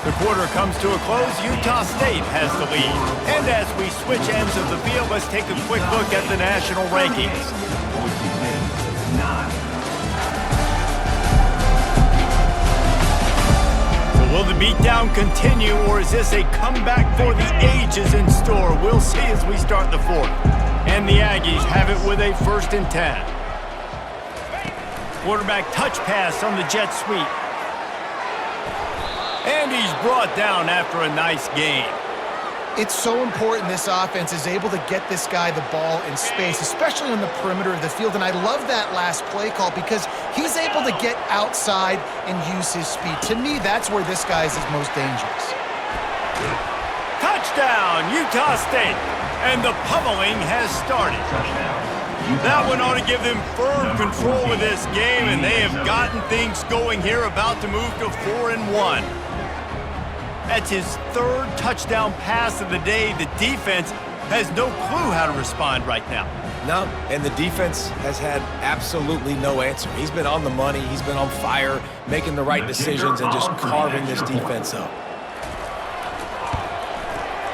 A: The quarter comes to a close. Utah State has the lead. And as we switch ends of the field, let's take a quick look at the national rankings. So will the beatdown continue, or is this a comeback for the ages in store? We'll see as we start the 4th. And the Aggies have it with a 1st and 10. Quarterback touch pass on the jet sweep. And he's brought down after a nice gain.
B: It's so important this offense is able to get this guy the ball in space, especially on the perimeter of the field. And I love that last play call because he's able to get outside and use his speed. To me, that's where this guy is his most dangerous.
A: Touchdown, Utah State. And the pummeling has started. That one ought to give them firm control of this game, and they have gotten things going here, about to move to 4-1. That's his third touchdown pass of the day. The defense has no clue how to respond right now.
C: No, and the defense has had absolutely no answer. He's been on the money. He's been on fire, making the right decisions and just carving this defense up.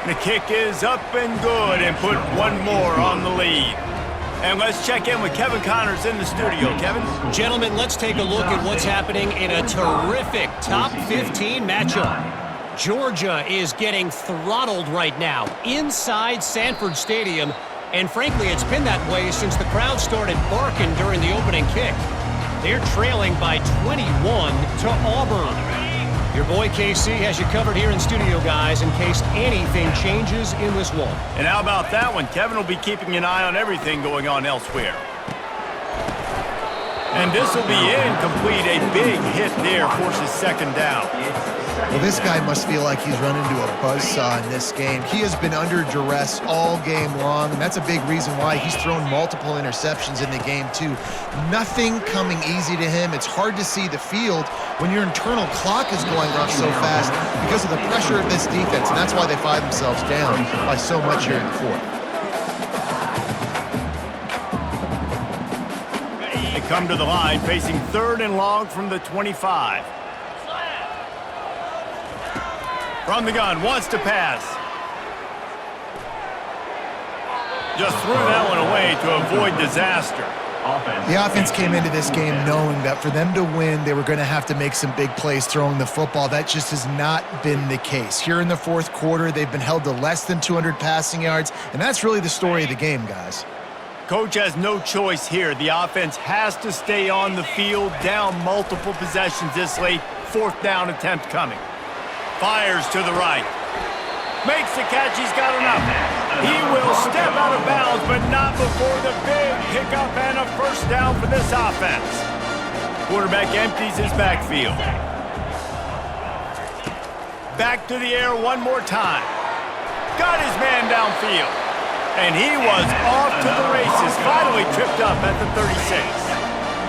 A: The kick is up and good, and put one more on the lead. And let's check in with Kevin Connors in the studio. Kevin?
E: Gentlemen, let's take a look at what's happening in a terrific top 15 matchup. Georgia is getting throttled right now inside Sanford Stadium, and frankly, it's been that way since the crowd started barking during the opening kick. They're trailing by 21 to Auburn. Your boy KC has you covered here in studio, guys, in case anything changes in this one.
A: And how about that one? Kevin will be keeping an eye on everything going on elsewhere. And this will be incomplete. A big hit there forces second down.
B: Well, this guy must feel like he's run into a buzzsaw in this game. He has been under duress all game long, and that's a big reason why he's thrown multiple interceptions in the game, too. Nothing coming easy to him. It's hard to see the field when your internal clock is going off so fast because of the pressure of this defense, and that's why they find themselves down by so much here in the fourth.
A: They come to the line facing 3rd and long from the 25. From the gun, wants to pass. Just threw that one away to avoid disaster.
B: The offense came into this game knowing that for them to win, they were going to have to make some big plays throwing the football. That just has not been the case. Here in the fourth quarter, they've been held to less than 200 passing yards, and that's really the story of the game, guys.
A: Coach has no choice here. The offense has to stay on the field, down multiple possessions this late. 4th down attempt coming. Fires to the right. Makes the catch. He's got enough. He will step out of bounds, but not before the big pickup and a 1st down for this offense. Quarterback empties his backfield. Back to the air one more time. Got his man downfield. And he was off to the races. Finally tripped up at the 36.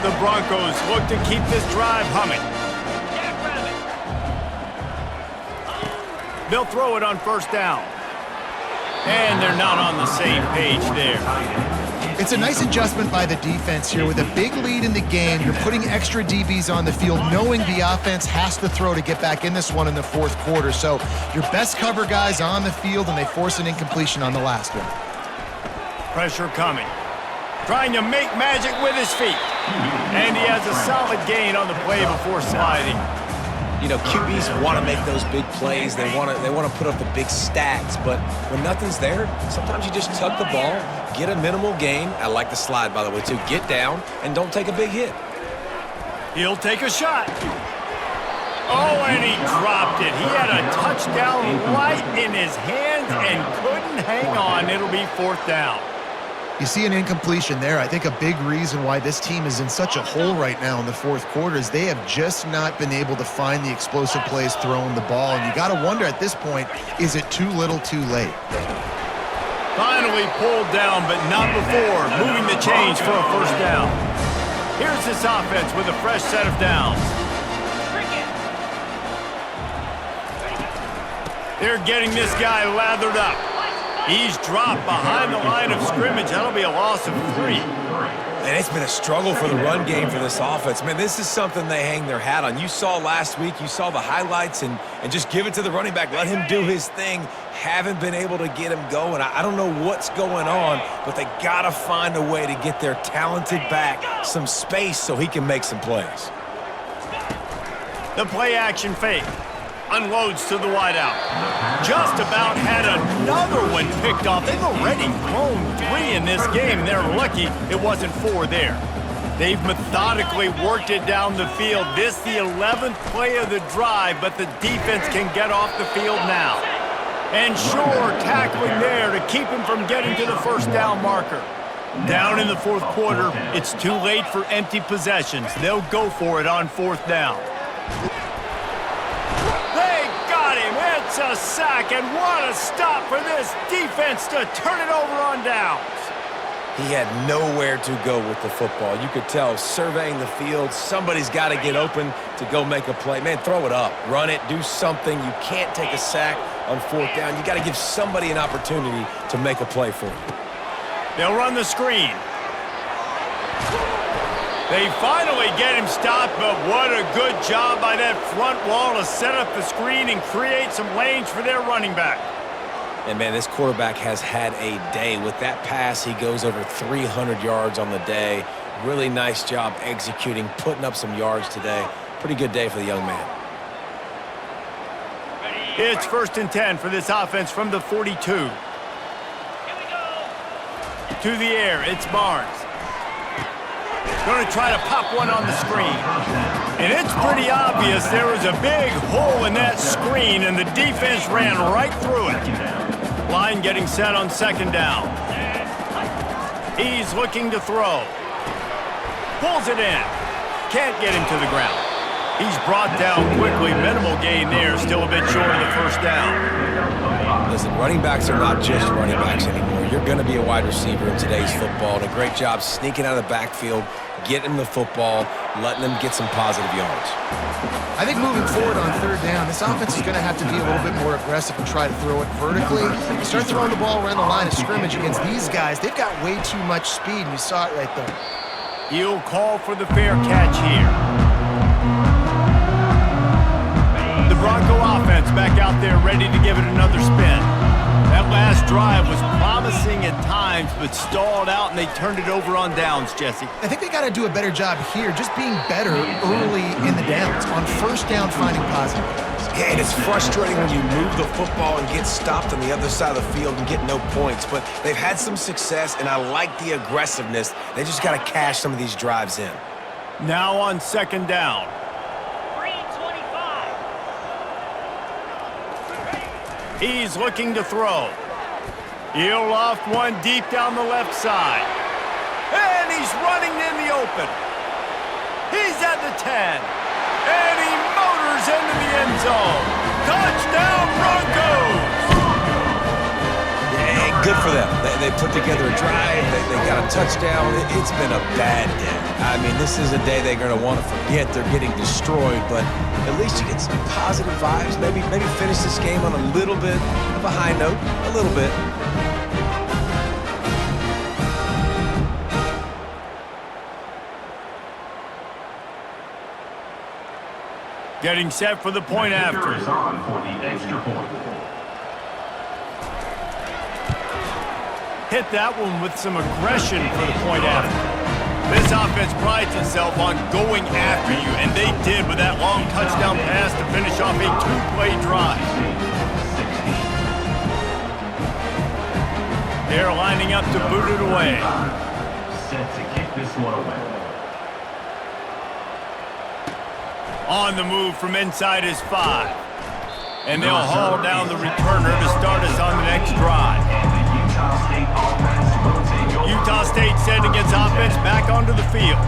A: The Broncos look to keep this drive humming. They'll throw it on 1st down. And they're not on the same page there.
B: It's a nice adjustment by the defense here. With a big lead in the game, you're putting extra DBs on the field, knowing the offense has to throw to get back in this one in the 4th quarter. So your best cover guys on the field, and they force an incompletion on the last one.
A: Pressure coming. Trying to make magic with his feet. And he has a solid gain on the play before sliding.
C: You know, QBs want to make those big plays. They want to put up the big stats. But when nothing's there, sometimes you just tuck the ball, get a minimal gain. I like the slide, by the way, too. Get down and don't take a big hit.
A: He'll take a shot. Oh, and he dropped it. He had a touchdown right in his hands and couldn't hang on. It'll be 4th down.
B: You see an incompletion there. I think a big reason why this team is in such a hole right now in the 4th quarter is they have just not been able to find the explosive plays throwing the ball. And you got to wonder at this point, is it too little too late?
A: Finally pulled down, but not before moving the chains for a 1st down. Here's this offense with a fresh set of downs. They're getting this guy lathered up. He's dropped behind the line of scrimmage. That'll be a loss of 3.
C: And it's been a struggle for the run game for this offense. Man, this is something they hang their hat on. You saw last week, you saw the highlights, and just give it to the running back. Let him do his thing. Haven't been able to get him going. I don't know what's going on, but they got to find a way to get their talented back some space so he can make some plays.
A: The play action fake. Unloads to the wideout. Just about had another one picked off. They've already thrown 3 in this game. They're lucky it wasn't 4 there. They've methodically worked it down the field. This the 11th play of the drive, but the defense can get off the field now. And sure, tackling there to keep him from getting to the first down marker. Down in the fourth quarter, it's too late for empty possessions. They'll go for it on fourth down. They got him. It's a sack, and what a stop for this defense to turn it over on downs.
C: He had nowhere to go with the football. You could tell, surveying the field, somebody's got to get open to go make a play. Man, throw it up, run it, do something. You can't take a sack on fourth down. You got to give somebody an opportunity to make a play for you.
A: They'll run the screen. They finally get him stopped, but what a good job by that front wall to set up the screen and create some lanes for their running back.
C: And, man, this quarterback has had a day. With that pass, he goes over 300 yards on the day. Really nice job executing, putting up some yards today. Pretty good day for the young man.
A: It's 1st and 10 for this offense from the 42. To the air, it's Barnes. Going to try to pop one on the screen. And it's pretty obvious there was a big hole in that screen, and the defense ran right through it. Line getting set on 2nd down. He's looking to throw. Pulls it in. Can't get him to the ground. He's brought down quickly. Minimal gain there. Still a bit short of the first down.
C: Listen, running backs are not just running backs anymore. You're going to be a wide receiver in today's football. And a great job sneaking out of the backfield, getting the football, letting them get some positive yards.
B: I think moving forward on 3rd down, this offense is going to have to be a little bit more aggressive and try to throw it vertically. You start throwing the ball around the line of scrimmage against these guys, they've got way too much speed, and you saw it right there.
A: He'll call for the fair catch here. The Bronco offense back out there ready to give it another spin. That last drive was promising at times, but stalled out, and they turned it over on downs, Jesse.
B: I think they got to do a better job here, just being better early in the downs. On 1st down, finding positive.
C: Yeah, and it's frustrating when you move the football and get stopped on the other side of the field and get no points. But they've had some success, and I like the aggressiveness. They just got to cash some of these drives in.
A: Now on 2nd down. He's looking to throw. He'll loft one deep down the left side. And he's running in the open. He's at the 10. And he motors into the end zone. Touchdown, Broncos!
C: Yeah, good for them. They put together a drive. They got a touchdown. It's been a bad day. I mean, this is a day they're going to want to forget. They're getting destroyed, but at least you get some positive vibes. Maybe finish this game on a little bit of a high note. A little bit.
A: Getting set for the point after.
D: Is on for the extra point.
A: Hit that one with some aggression for the point after. This offense prides itself on going after you, and they did with that long touchdown pass to finish off a 2-play drive. They're lining up to boot it away.
D: Set to kick this one away.
A: On the move from inside his 5. And they'll haul down the returner to start us on the next drive. Utah State sending its offense back onto the field.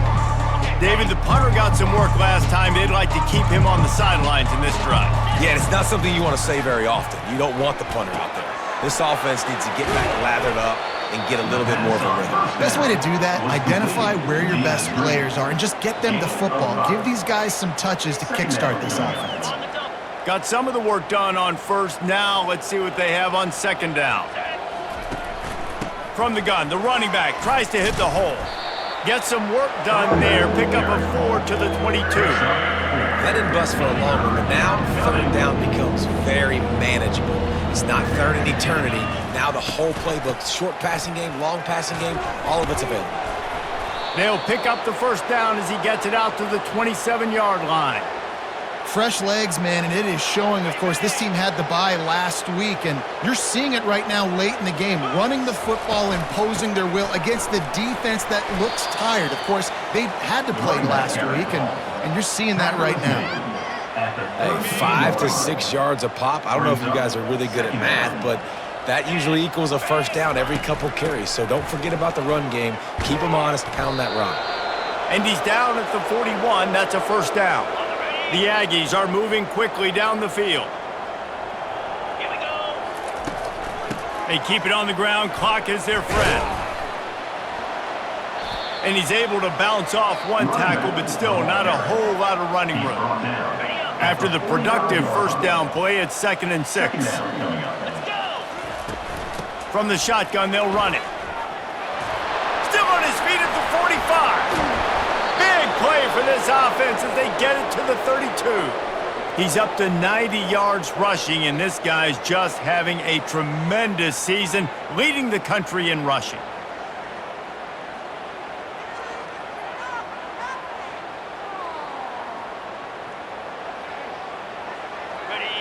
A: David, the punter got some work last time. They'd like to keep him on the sidelines in this drive.
C: Yeah, it's not something you want to say very often. You don't want the punter out there. This offense needs to get back lathered up and get a little bit more of a rhythm.
B: Best way to do that, identify where your best players are and just get them the football. Give these guys some touches to kickstart this offense.
A: Got some of the work done on 1st. Now let's see what they have on 2nd down. From the gun, the running back tries to hit the hole. Get some work done there. Pick up a 4 to the 22.
C: That didn't bust for a long one, but now 3rd down becomes very manageable. It's not 3rd and eternity. Now the whole playbook, short passing game, long passing game, all of it's available.
A: They'll pick up the 1st down as he gets it out to the 27-yard line.
B: Fresh legs, man, and it is showing, of course, this team had the bye last week, and you're seeing it right now late in the game, running the football, imposing their will against the defense that looks tired. Of course, they had to play last week, and you're seeing that right now.
C: Hey, 5 to 6 yards a pop. I don't know if you guys are really good at math, but that usually equals a first down every couple carries. So don't forget about the run game. Keep them honest, pound that rock.
A: And he's down at the 41. That's a first down. The Aggies are moving quickly down the field.
F: Here we go.
A: They keep it on the ground. Clock is their friend. And he's able to bounce off one tackle, but still not a whole lot of running room. After the productive first down play, it's 2nd and 6.
F: Let's go.
A: From the shotgun, they'll run it. Still on his feet at the 45. Big play for this offense as they get it to the 32. He's up to 90 yards rushing, and this guy's just having a tremendous season, leading the country in rushing.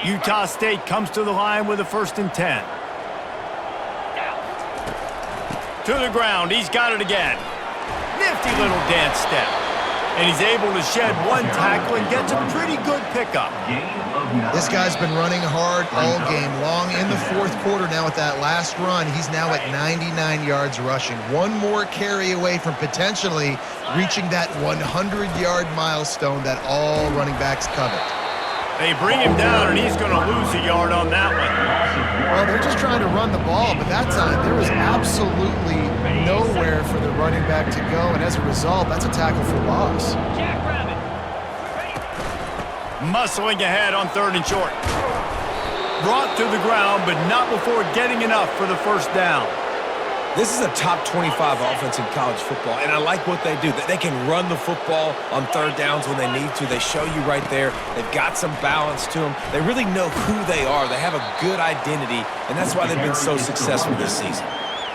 A: Utah State comes to the line with a 1st and 10. To the ground, he's got it again. Nifty little dance step. And he's able to shed one tackle and gets a pretty good pickup.
B: This guy's been running hard all game long. In the 4th quarter now with that last run, he's now at 99 yards rushing. One more carry away from potentially reaching that 100-yard milestone that all running backs covet.
A: They bring him down, and he's going to lose a yard on that one.
B: Well, they're just trying to run the ball, but that time there was absolutely nowhere for the running back to go, and as a result, that's a tackle for loss.
F: Jackrabbit.
A: Muscling ahead on 3rd and short. Brought to the ground, but not before getting enough for the first down.
C: This is a top 25 offense in college football, and I like what they do. They can run the football on 3rd downs when they need to. They show you right there. They've got some balance to them. They really know who they are. They have a good identity, and that's why they've been so successful this season.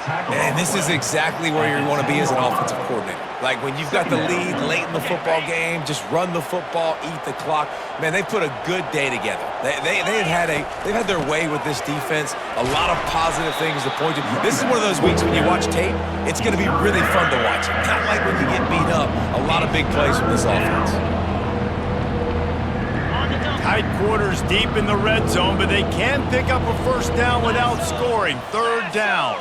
C: And this is exactly where you want to be as an offensive coordinator. Like when you've got the lead late in the football game, just run the football, eat the clock. Man, they put a good day together. They've had their way with this defense. A lot of positive things to point to. This is one of those weeks when you watch tape, it's going to be really fun to watch. Not like when you get beat up. A lot of big plays from this offense.
A: Tight quarters deep in the red zone, but they can pick up a first down without scoring. 3rd down.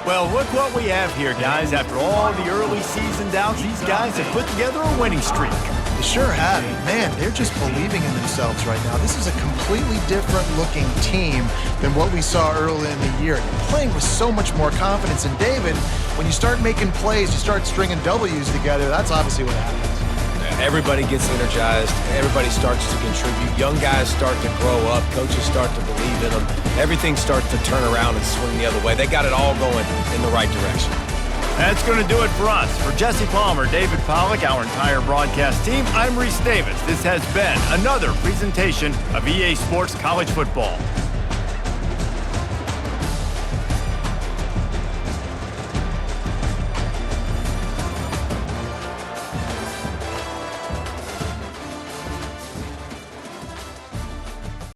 A: Well, look what we have here, guys. After all the early season doubts, these guys have put together a winning streak.
B: They sure have. Man, they're just believing in themselves right now. This is a completely different looking team than what we saw early in the year. They're playing with so much more confidence. And David, when you start making plays, you start stringing W's together, that's obviously what happens.
C: Everybody gets energized. Everybody starts to contribute. Young guys start to grow up. Coaches start to believe in them. Everything starts to turn around and swing the other way. They got it all going in the right direction.
A: That's going to do it for us. For Jesse Palmer, David Pollack, our entire broadcast team, I'm Reese Davis. This has been another presentation of EA Sports College Football.